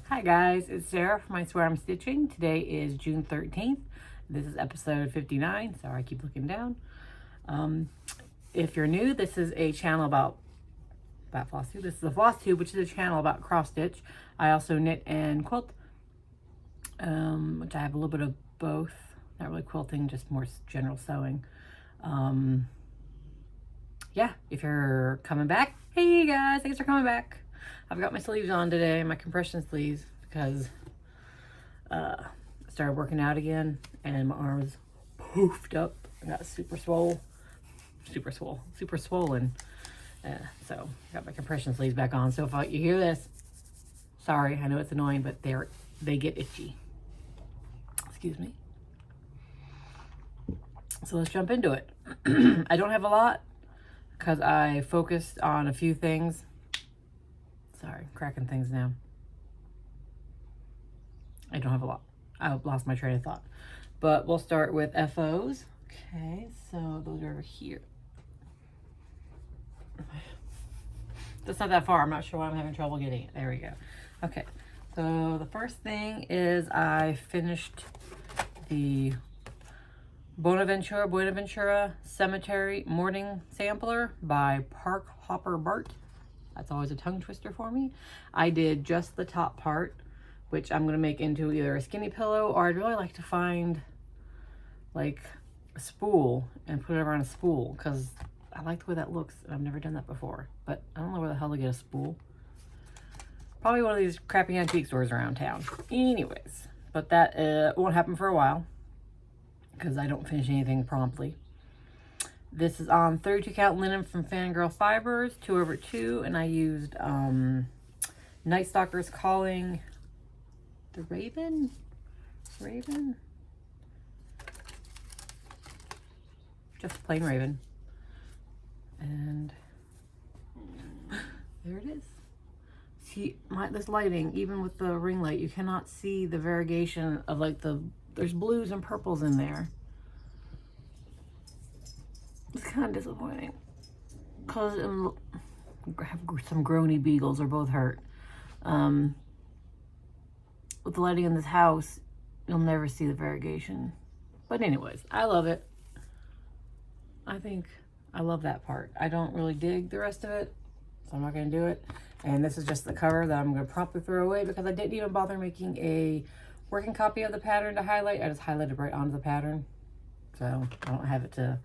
Hi guys, it's Sarah from isweariamstitching. Today is June 13th. This is episode 59. Sorry, I keep looking down. If you're new, this is a channel about Flosstube. This is a Flosstube, which is a channel about cross stitch. I also knit and quilt, which I have a little bit of both. Not really quilting, just more general sewing. Yeah, if you're coming back, hey guys, thanks for coming back. I've got my sleeves on today, my compression sleeves, because I started working out again and my arms poofed up. I got super swollen. So I got my compression sleeves back on. So if you hear this, sorry, I know it's annoying, but they get itchy. Excuse me. So let's jump into it. I don't have a lot because I focused on a few things. Sorry, cracking things now. I don't have a lot. I lost my train of thought. But we'll start with FFOs. Okay, so those are over here. That's not that far. I'm not sure why I'm having trouble getting it. There we go. Okay, so the first thing is I finished the Buenaventura Cemetery Morning Sampler by Park Hopper Bart. That's always a tongue twister for me. I did just the top part, which I'm gonna make into either a skinny pillow, or I'd really like to find like a spool and put it around a spool, because I like the way that looks. I've never done that before, but I don't know where the hell to get a spool. Probably one of these crappy antique stores around town. Anyways, but that won't happen for a while because I don't finish anything promptly. This is on 32 count linen from Fangirl Fibers, 2/2, and I used Night Stalker's Calling, the Raven, just plain Raven, and there it is. See, this lighting, even with the ring light, you cannot see the variegation of like there's blues and purples in there. It's kind of disappointing because I have some groany beagles, are both hurt. With the lighting in this house, you'll never see the variegation. But anyways, I love it. I love that part. I don't really dig the rest of it, so I'm not going to do it. And this is just the cover that I'm going to promptly throw away because I didn't even bother making a working copy of the pattern to highlight. I just highlighted right onto the pattern. So I don't have it to...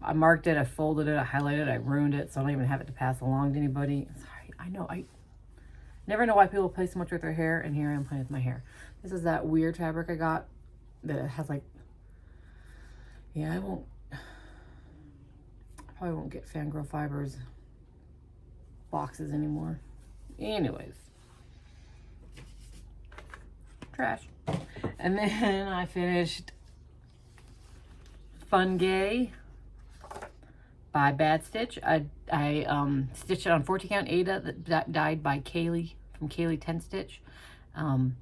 I marked it, I folded it, I highlighted it, I ruined it, so I don't even have it to pass along to anybody. Sorry, I know, I never know why people play so much with their hair, and here I am playing with my hair. This is that weird fabric I got that has like, yeah, I probably won't get Fangirl Fibers boxes anymore. Anyways, trash. And then I finished Fun Gay by Bad Stitch. I stitched it on 14 count Ada that dyed by Kaylee from Kaylee 10 Stitch. I'll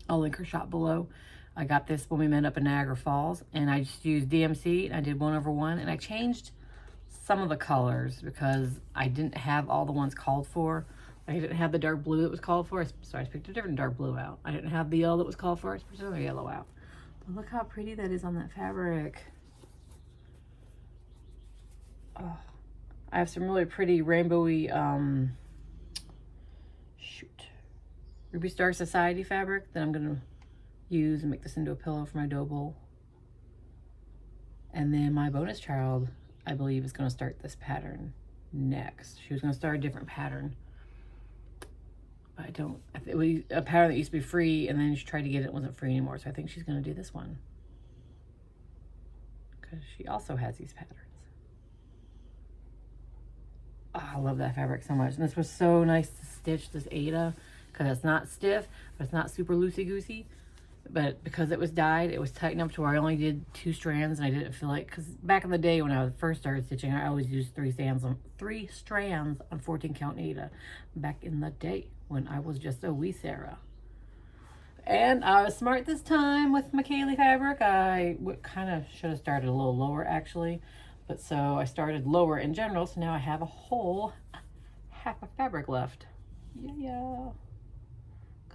link her shop below. I got this when we met up in Niagara Falls, and I just used DMC, and I did 1/1, and I changed some of the colors because I didn't have all the ones called for. I didn't have the dark blue that was called for, so I picked a different dark blue out. I didn't have the yellow that was called for, so I picked another yellow out. But look how pretty that is on that fabric. Oh, I have some really pretty rainbowy, Ruby Star Society fabric that I'm going to use and make this into a pillow for my dough bowl. And then my bonus child, I believe, is going to start this pattern next. She was going to start a different pattern. But it was a pattern that used to be free, and then she tried to get it, wasn't free anymore. So I think she's going to do this one, because she also has these patterns. Oh, I love that fabric so much. And this was so nice to stitch, this Ada, because it's not stiff, but it's not super loosey-goosey. But because it was dyed, it was tightened up to where I only did 2 strands, and I didn't feel like, because back in the day when I first started stitching, I always used 3 strands on 14 count Ada. Back in the day when I was just a wee Sarah. And I was smart this time with my Kaylee fabric. I kind of should have started a little lower actually. But so I started lower in general, so now I have a whole half of fabric left. Yeah.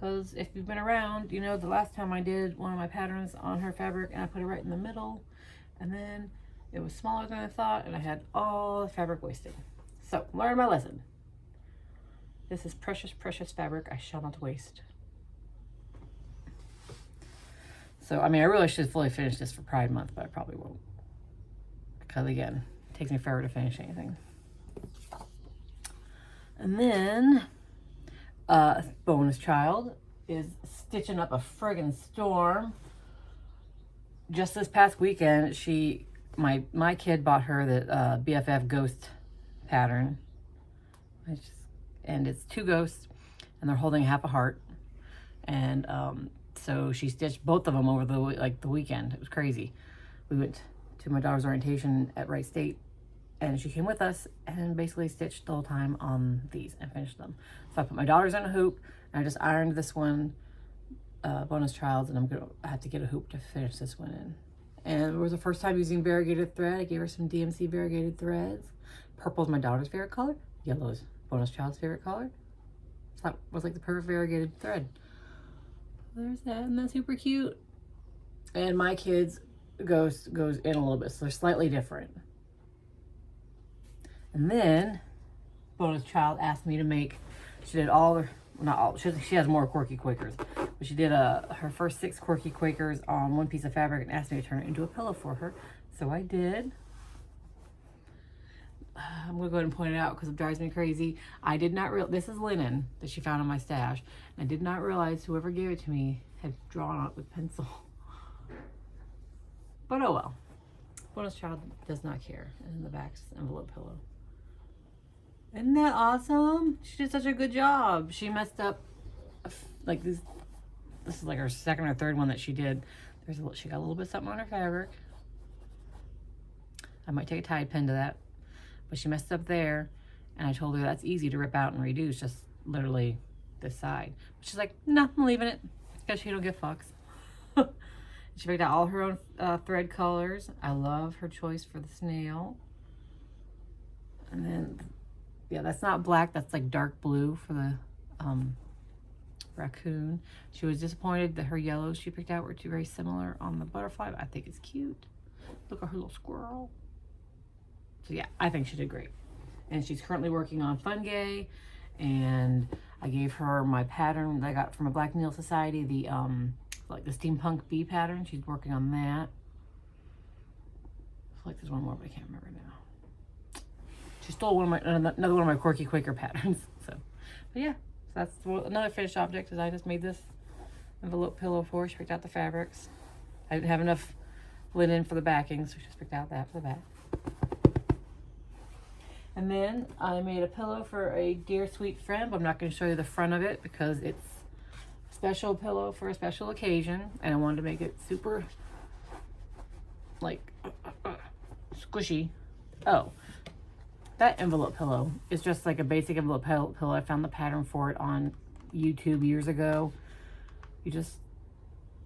Because if you've been around, you know the last time I did one of my patterns on her fabric and I put it right in the middle, and then it was smaller than I thought and I had all the fabric wasted. So learn my lesson. This is precious, precious fabric I shall not waste. So, I mean, I really should fully finish this for Pride Month, but I probably won't. Because again, it takes me forever to finish anything. And then, bonus child is stitching up a friggin' storm. Just this past weekend, my kid bought her the BFF ghost pattern. And it's 2 ghosts, and they're holding half a heart. And so she stitched both of them over the weekend. It was crazy. We went to my daughter's orientation at Wright State, and she came with us and basically stitched the whole time on these and finished them. So I put my daughter's in a hoop, and I just ironed this one, bonus child's, and I'm gonna have to get a hoop to finish this one in. And it was the first time using variegated thread. I gave her some DMC variegated threads. Purple's my daughter's favorite color. Yellow's bonus child's favorite color. So that was like the perfect variegated thread. There's that, and that's super cute. And my kid's ghost goes in a little bit, so they're slightly different. And then bonus child asked me to make, she did all, not all, she has more Quirky Quakers, but she did her first 6 Quirky Quakers on one piece of fabric and asked me to turn it into a pillow for her. So I did. I'm gonna go ahead and point it out because it drives me crazy. I did not realize, this is linen that she found in my stash, and I did not realize whoever gave it to me had drawn on it with pencil. But oh well. Bonus child does not care. And in the back's envelope pillow. Isn't that awesome? She did such a good job. She messed up like this is like her second or third one that she did. She got a little bit of something on her fabric. I might take a tide pin to that. But she messed up there, and I told her that's easy to rip out and redo. It's just literally this side. But she's like, no, I'm leaving it because she don't give fucks. She picked out all her own thread colors. I love her choice for the snail. And then, yeah, that's not black. That's like dark blue for the raccoon. She was disappointed that her yellows she picked out were too very similar on the butterfly, but I think it's cute. Look at her little squirrel. So yeah, I think she did great. And she's currently working on Fungi, and I gave her my pattern that I got from a Black Needle Society, the like the steampunk bee pattern. She's working on that. I feel like there's one more, but I can't remember now. She stole another one of my Quirky Quaker patterns. So, but yeah, so that's another finished object. Is I just made this envelope pillow for her. She picked out the fabrics. I didn't have enough linen for the backing, so she just picked out that for the back. And then I made a pillow for a dear sweet friend, but I'm not going to show you the front of it because it's a special pillow for a special occasion, and I wanted to make it super like squishy. Oh, that envelope pillow is just like a basic envelope pillow. I found the pattern for it on YouTube years ago. You just,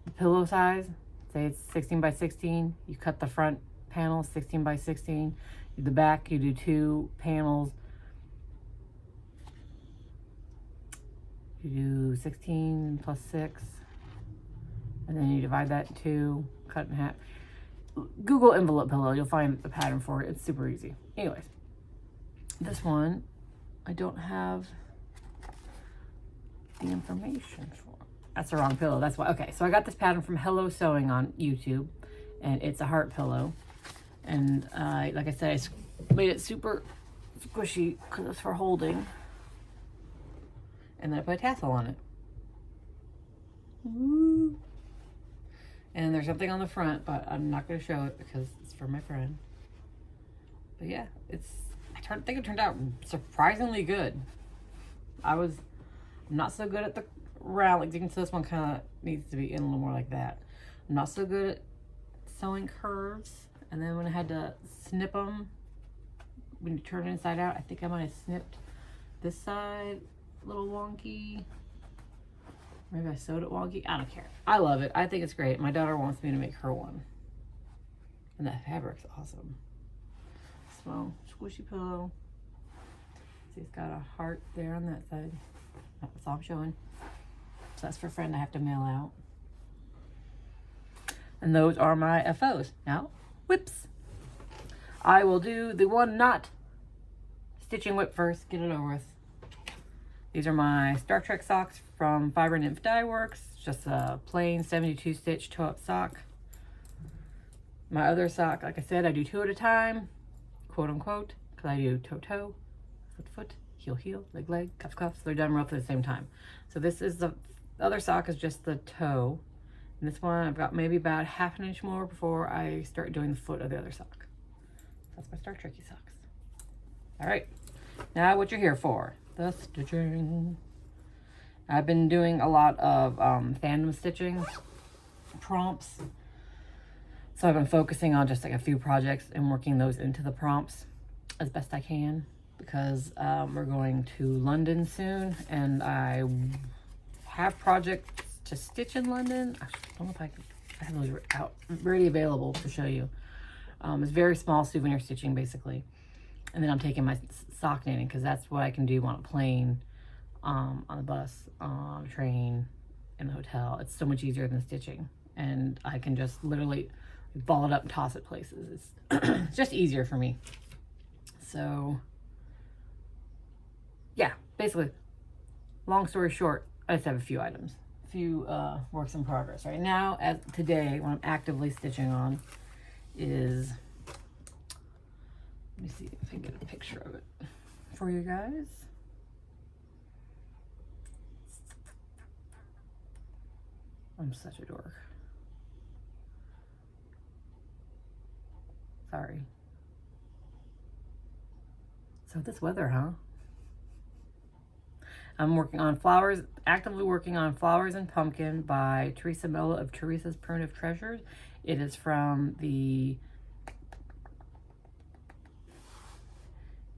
the pillow size, say it's 16 by 16, you cut the front panel 16 by 16. The back, you do 2 panels. You do 16 plus 6. And then you divide that in 2, cut in half. Google envelope pillow, you'll find the pattern for it. It's super easy. Anyways, this one, I don't have the information for. That's the wrong pillow, that's why. Okay, so I got this pattern from Hello Sewing on YouTube, and it's a heart pillow. And like I said, I made it super squishy because it's for holding. And then I put a tassel on it. Woo. And there's something on the front, but I'm not going to show it because it's for my friend. But yeah, I think it turned out surprisingly good. I'm not so good at the round. Like you can see, this one kind of needs to be in a little more like that. I'm not so good at sewing curves. And then when I had to snip them, when you turn it inside out, I think I might have snipped this side a little wonky. Maybe I sewed it wonky. I don't care. I love it. I think it's great. My daughter wants me to make her one. And that fabric's awesome. Small squishy pillow. See, it's got a heart there on that side. That's all I'm showing. that's for a friend I have to mail out. And those are my FOs. Now, whips. I will do the one not stitching whip first, get it over with. These are my Star Trek socks from FiberNymph Dye Works. Just a plain 72 stitch toe-up sock. My other sock, like I said, I do 2 at a time, quote unquote, because I do toe-toe, foot-foot, heel-heel, leg-leg, cuff-cuff, so they're done roughly at the same time. So this is the other sock is just the toe. And this one, I've got maybe about ½ an inch more before I start doing the foot of the other sock. That's my Star Trekky socks. All right, now what you're here for, the stitching. I've been doing a lot of fandom stitching prompts. So I've been focusing on just like a few projects and working those into the prompts as best I can, because we're going to London soon and I have projects to stitch in London. I don't know if I have those out ready available to show you. It's very small souvenir stitching basically. And then I'm taking my sock knitting because that's what I can do on a plane, on the bus, on a train, in the hotel. It's so much easier than stitching. And I can just literally ball it up and toss it places. It's just easier for me. So yeah, basically, long story short, I just have a few items, a few works in progress. Right now, as today, what I'm actively stitching on is, let me see if I can get a picture of it for you guys. I'm such a dork. Sorry. So this weather, huh? I'm working on flowers, actively working on Flowers and Pumpkin by Teresa Mello of Teresa's Primitive Treasures. It is from the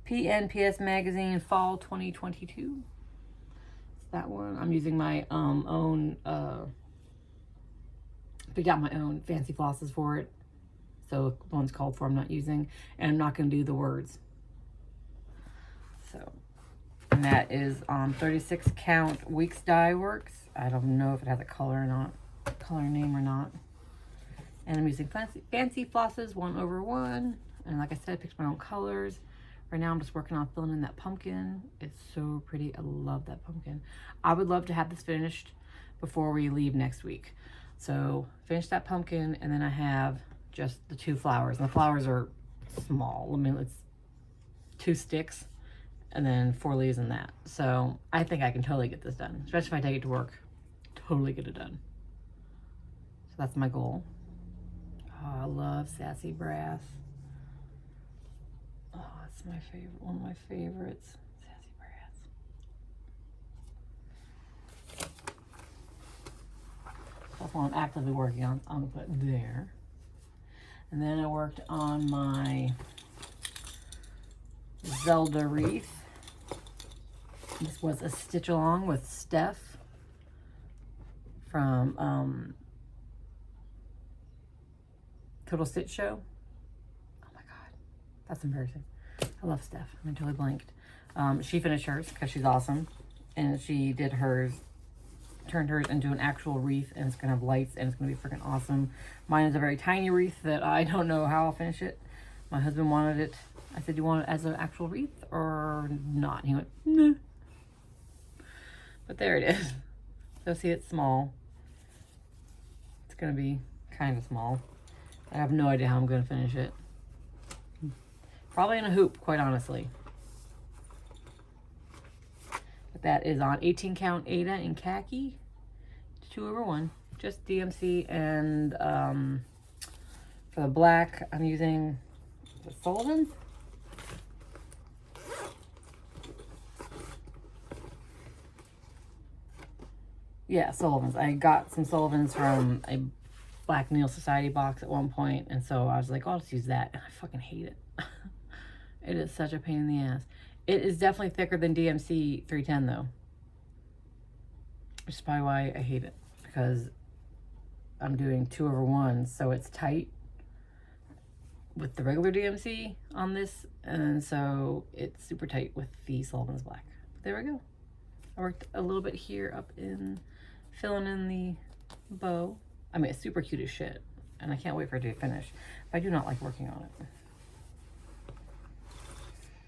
PNPS Magazine Fall 2022. It's that one. I'm using my own, picked out my own fancy flosses for it. So the one's called for I'm not using, and I'm not going to do the words. So, and that is on 36 count Weeks Dye Works. I don't know if it has a color or not, color name or not. And I'm using fancy flosses 1/1. And like I said, I picked my own colors. Right now I'm just working on filling in that pumpkin. It's so pretty. I love that pumpkin. I would love to have this finished before we leave next week. So finish that pumpkin, and then I have just the 2 flowers. And the flowers are small. I mean, it's 2 sticks and then 4 leaves in that. So I think I can totally get this done, especially if I take it to work. Totally get it done. So that's my goal. Oh, I love Sassy Brass. Oh, it's my favorite, one of my favorites. Sassy Brass. That's what I'm actively working on. I'm gonna put it there. And then I worked on my Zelda wreath. This was a stitch along with Steph from Total Stitch Show. Oh my god, that's embarrassing. I love Steph. I totally blanked. She finished hers because she's awesome, and she did hers, turned hers into an actual wreath, and it's gonna have lights, and it's gonna be freaking awesome. Mine is a very tiny wreath that I don't know how I'll finish it. My husband wanted it. I said, "You want it as an actual wreath or not?" And he went, "No." But there it is. So see, it's small. It's gonna be kind of small. I have no idea how I'm gonna finish it. Probably in a hoop, quite honestly. But that is on 18 count Ada in khaki, 2/1, just DMC. And for the black, I'm using the Sullivan's. Yeah, Sullivan's. I got some Sullivan's from a Black Needle Society box at one point, and so I was like, oh, I'll just use that. And I fucking hate it. It is such a pain in the ass. It is definitely thicker than DMC 310 though, which is probably why I hate it, because I'm doing 2/1, so it's tight with the regular DMC on this, and so it's super tight with the Sullivan's black. There we go. I worked a little bit here up in filling in the bow. I mean, it's super cute as shit, and I can't wait for it to finish. But I do not like working on it.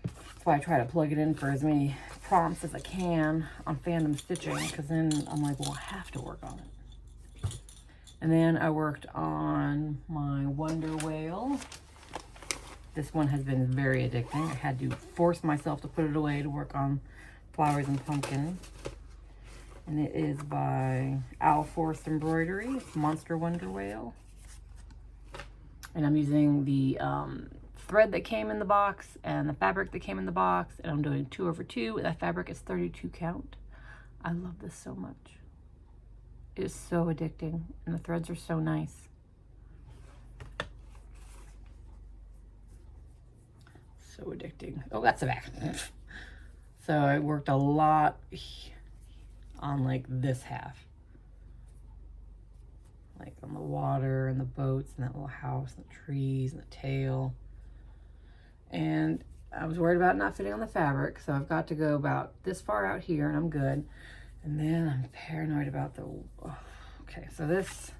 That's why I try to plug it in for as many prompts as I can on FFOs, because then I'm like, well, I have to work on it. And then I worked on my Wonder Whale. This one has been very addicting. I had to force myself to put it away to work on Flowers and Pumpkin. And it is by Owl Forest Embroidery. It's Monster Wonder Whale. And I'm using the thread that came in the box and the fabric that came in the box. And I'm doing 2/2. That fabric is 32 count. I love this so much. It is so addicting. And the threads are so nice. So addicting. Oh, that's the back. So I worked a lot on like this half. Like on the water and the boats and that little house and the trees and the tail. And I was worried about not fitting on the fabric, so I've got to go about this far out here and I'm good. And then I'm paranoid about the, okay, so this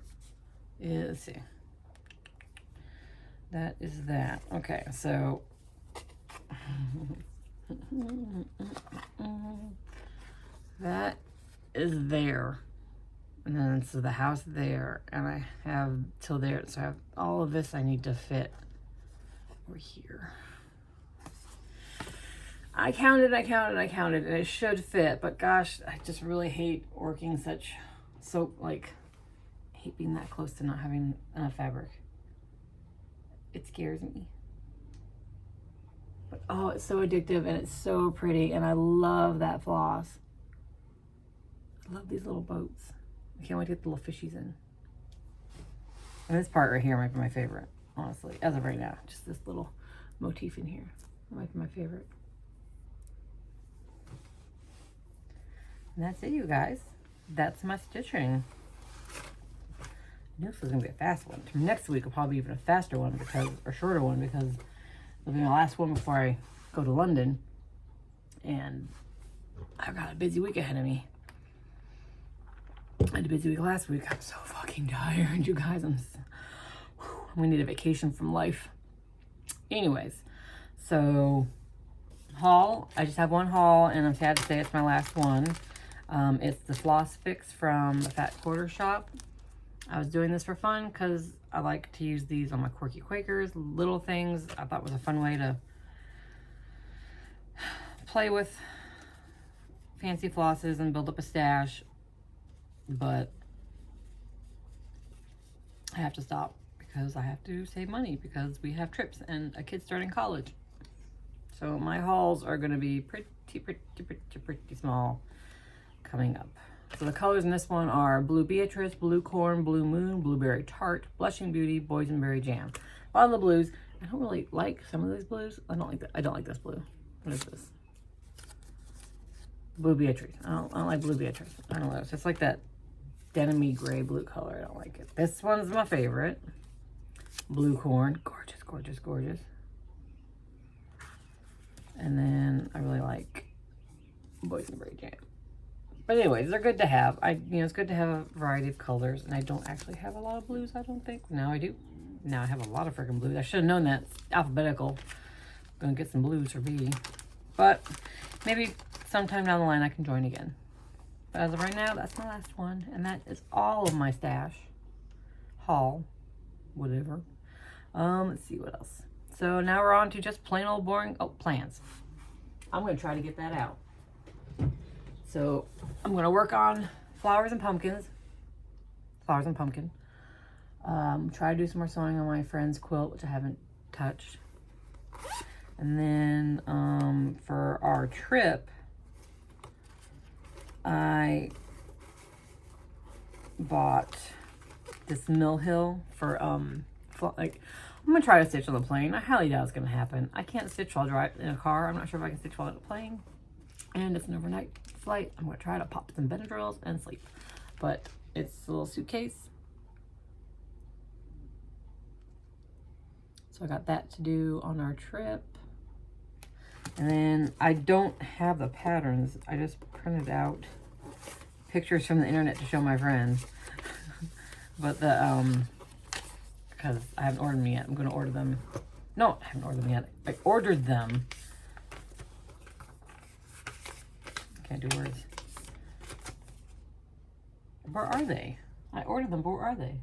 is, let's see. That is that. Okay, so that is there. And then so the house there, and I have till there, so I have all of this I need to fit over here. I counted, and it should fit, but gosh, I just really hate working like, I hate being that close to not having enough fabric. It scares me. But oh, it's so addictive, and it's so pretty, and I love that floss. I love these little boats. I can't wait to get the little fishies in. And this part right here might be my favorite, honestly, as of right now. Just this little motif in here might be my favorite. And that's it, you guys. That's my stitching. I knew this was gonna be a fast one. Next week will probably be even a faster one or shorter one, because it'll be my last one before I go to London. And I've got a busy week ahead of me. I had a busy week last week. I'm so fucking tired, you guys. I'm gonna need a vacation from life. Anyways, so haul. I just have one haul, and I'm sad to say it's my last one. It's the Floss Fix from the Fat Quarter Shop. I was doing this for fun because I like to use these on my Quirky Quakers. Little things I thought was a fun way to play with fancy flosses and build up a stash. But I have to stop because I have to save money because we have trips and a kid starting college. So my hauls are going to be pretty small coming up. So the colors in this one are Blue Beatrice, Blue Corn, Blue Moon, Blueberry Tart, Blushing Beauty, Boysenberry Jam. A lot of the blues. I don't really like some of these blues. I don't like this blue. What is this? Blue Beatrice. I don't like Blue Beatrice. I don't know. It's just like that denim-y gray blue color. I don't like it. This one's my favorite. Blue Corn. Gorgeous, gorgeous, gorgeous. And then I really like Boysenberry Jam. But anyways, they're good to have. It's good to have a variety of colors, and I don't actually have a lot of blues, I don't think. Now I do. Now I have a lot of freaking blues. I should have known that. It's alphabetical. I'm gonna get some blues for B. But maybe sometime down the line I can join again. But as of right now, that's my last one, and that is all of my stash. Haul. Whatever. Let's see what else. So now we're on to just plain old boring, plans. I'm gonna try to get that out. So I'm gonna work on Flowers and Pumpkins. Flowers and Pumpkin. Try to do some more sewing on my friend's quilt, which I haven't touched. And then for our trip, I bought this Mill Hill for I'm gonna try to stitch on the plane. I highly doubt it's gonna happen. I can't stitch while driving in a car. I'm not sure if I can stitch while on a plane. And it's an overnight flight. I'm gonna try to pop some Benadryls and sleep. But it's a little suitcase. So I got that to do on our trip. And then I don't have the patterns. I just printed out pictures from the internet to show my friends. But the, because I haven't ordered them yet. I'm going to order them. No, I haven't ordered them yet. I ordered them. Can't do words. Where are they? I ordered them, but where are they?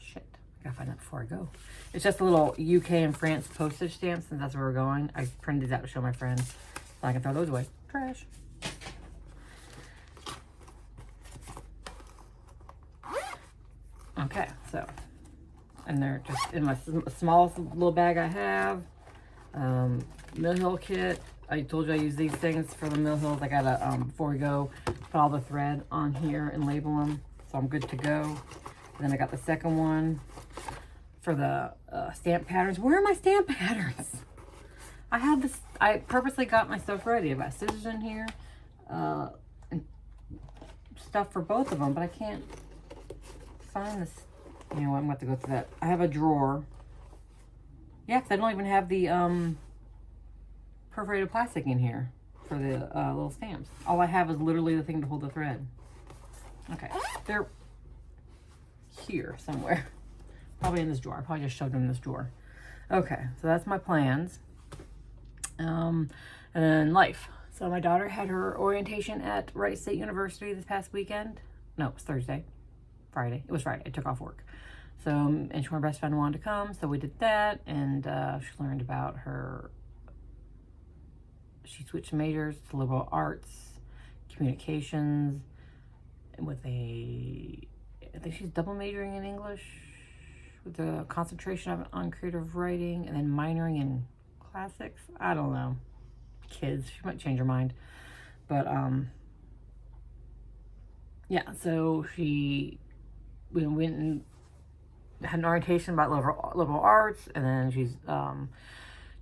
Shit. I gotta find that before I go. It's just a little UK and France postage stamps, since that's where we're going. I printed these out to show my friends, so I can throw those away. Trash. Okay, so, and they're just in my smallest little bag I have. Mill Hill kit. I told you I use these things for the Mill Hills. I gotta, before we go, put all the thread on here and label them, so I'm good to go. And then I got the second one for the stamp patterns. Where are my stamp patterns? I have this, I purposely got my stuff ready. I've got scissors in here, and stuff for both of them, but I can't find this. You know what, I'm going to have to go through that. I have a drawer. Yeah, because I don't even have the perforated plastic in here for the little stamps. All I have is literally the thing to hold the thread. Okay, they're here somewhere. Probably in this drawer. I probably just shoved them in this drawer. Okay, so that's my plans. And then life. So my daughter had her orientation at Wright State University this past weekend. No, it was Thursday. Friday. It was Friday. I took off work. So, and her best friend wanted to come, so we did that, and she learned about her, she switched majors to liberal arts, communications, with I think she's double majoring in English, with a concentration on creative writing, and then minoring in classics. I don't know. Kids, she might change her mind. But, yeah, so we went and had an orientation about liberal arts, and then she's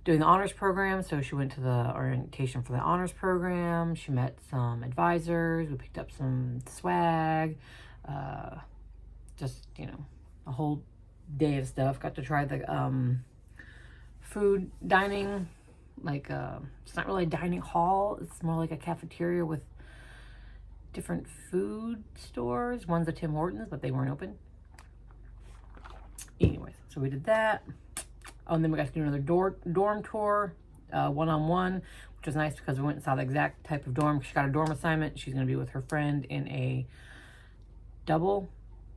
doing the honors program, so she went to the orientation for the honors program. She met some advisors, we picked up some swag, just, you know, a whole day of stuff. Got to try the food dining, like it's not really a dining hall, it's more like a cafeteria with different food stores. One's a Tim Hortons, but they weren't open. Anyways, so we did that. Oh, and then we got to do another dorm tour, one-on-one, which was nice because we went and saw the exact type of dorm. She got a dorm assignment. She's going to be with her friend in a double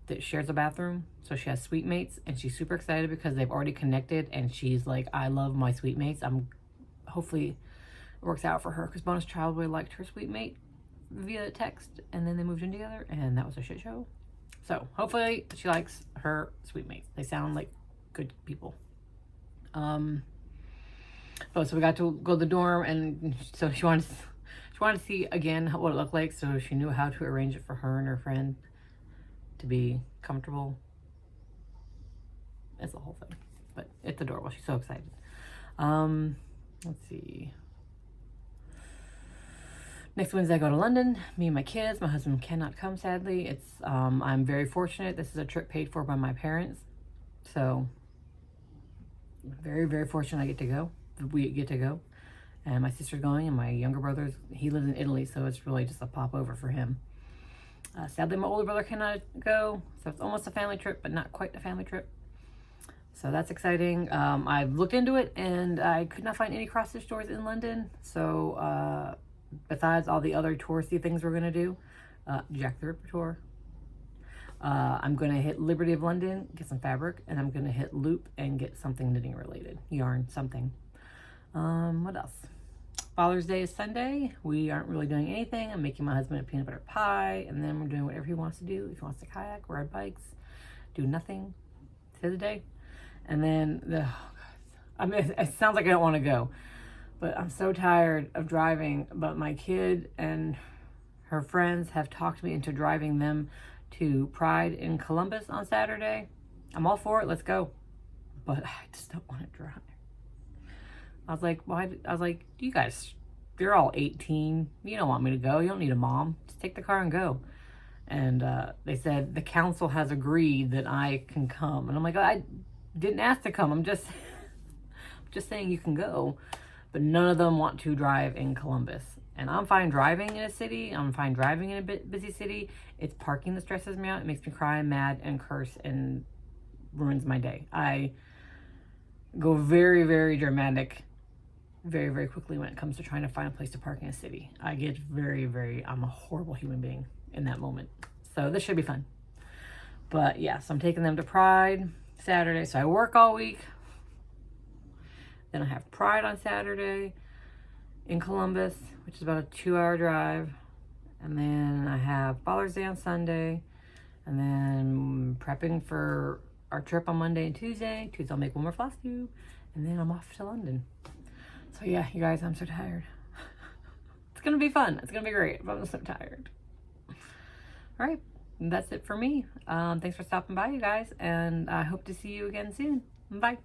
that shares a bathroom. So she has suite mates, and she's super excited because they've already connected, and she's like, I love my suite mates. Hopefully it works out for her, because Bonus Child really liked her suite mate via text, and then they moved in together, and that was a shit show. So hopefully she likes her suite mates. They sound like good people. So we got to go to the dorm, and so she wanted to see again what it looked like, so she knew how to arrange it for her and her friend to be comfortable. It's the whole thing, but it's adorable. She's so excited. Let's see. Next Wednesday I go to London, me and my kids. My husband cannot come, sadly. It's I'm very fortunate. This is a trip paid for by my parents. So very, very fortunate I get to go. We get to go. And my sister's going, and my younger brother's, he lives in Italy, so it's really just a pop over for him. Sadly, my older brother cannot go, so it's almost a family trip, but not quite a family trip. So that's exciting. I've looked into it, and I could not find any cross-stitch stores in London. So besides all the other touristy things we're going to do, Jack the Ripper tour. I'm going to hit Liberty of London, get some fabric, and I'm going to hit Loop and get something knitting related. Yarn, something. What else? Father's Day is Sunday. We aren't really doing anything. I'm making my husband a peanut butter pie, and then we're doing whatever he wants to do. If he wants to kayak, ride bikes, do nothing. Today's the day. And then I mean, it sounds like I don't want to go, but I'm so tired of driving. But my kid and her friends have talked me into driving them to Pride in Columbus on Saturday. I'm all for it. Let's go. But I just don't want to drive. I was like, why? I was like, you guys, you're all 18. You don't want me to go. You don't need a mom. Just take the car and go. And they said the council has agreed that I can come. And I'm like, I didn't ask to come. I'm just saying you can go. But none of them want to drive in Columbus. And I'm fine driving in a city. I'm fine driving in a busy city. It's parking that stresses me out. It makes me cry and mad and curse and ruins my day. I go very, very dramatic very, very quickly when it comes to trying to find a place to park in a city. I get I'm a horrible human being in that moment. So this should be fun. But yes, I'm taking them to Pride Saturday. So I work all week. Then I have Pride on Saturday in Columbus, which is about a 2-hour drive. And then I have Father's Day on Sunday. And then prepping for our trip on Monday and Tuesday. Tuesday I'll make one more Flosstube. And then I'm off to London. So yeah, you guys, I'm so tired. It's going to be fun. It's going to be great, but I'm so tired. All right, that's it for me. Thanks for stopping by, you guys. And I hope to see you again soon. Bye.